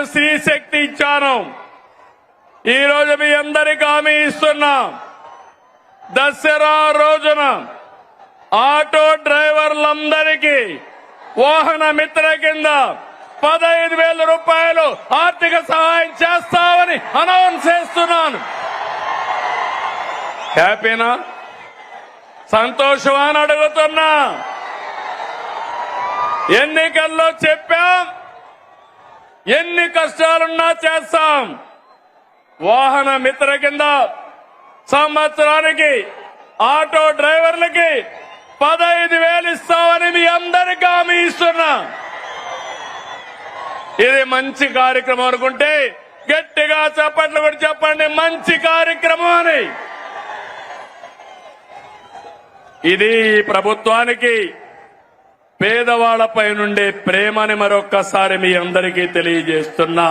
నేను స్త్రీ శక్తి ఇచ్చాను. ఈ రోజు మీ అందరికీ హామీ ఇస్తున్నా, దసరా రోజున ఆటో డ్రైవర్లందరికీ వాహన మిత్ర కింద 15,000 రూపాయలు ఆర్థిక సహాయం చేస్తామని అనౌన్స్ చేస్తున్నాను. హ్యాపీనా? సంతోషమా అని అడుగుతున్నా. ఎన్నికల్లో చెప్పాం, ఎన్ని కష్టాలున్నా చేస్తాం. వాహన మిత్ర కింద సంవత్సరానికి ఆటో డ్రైవర్లకి 15,000 ఇస్తామని మీ అందరికీ హామీ ఇస్తున్నా. ఇది మంచి కార్యక్రమం అనుకుంటే గట్టిగా చప్పట్లు కూడా చెప్పండి, మంచి కార్యక్రమం అని. ఇది ప్రభుత్వానికి పేదవాళ్లపై నుండే ప్రేమని మరొక్కసారి మీ అందరికీ తెలియజేస్తున్నా.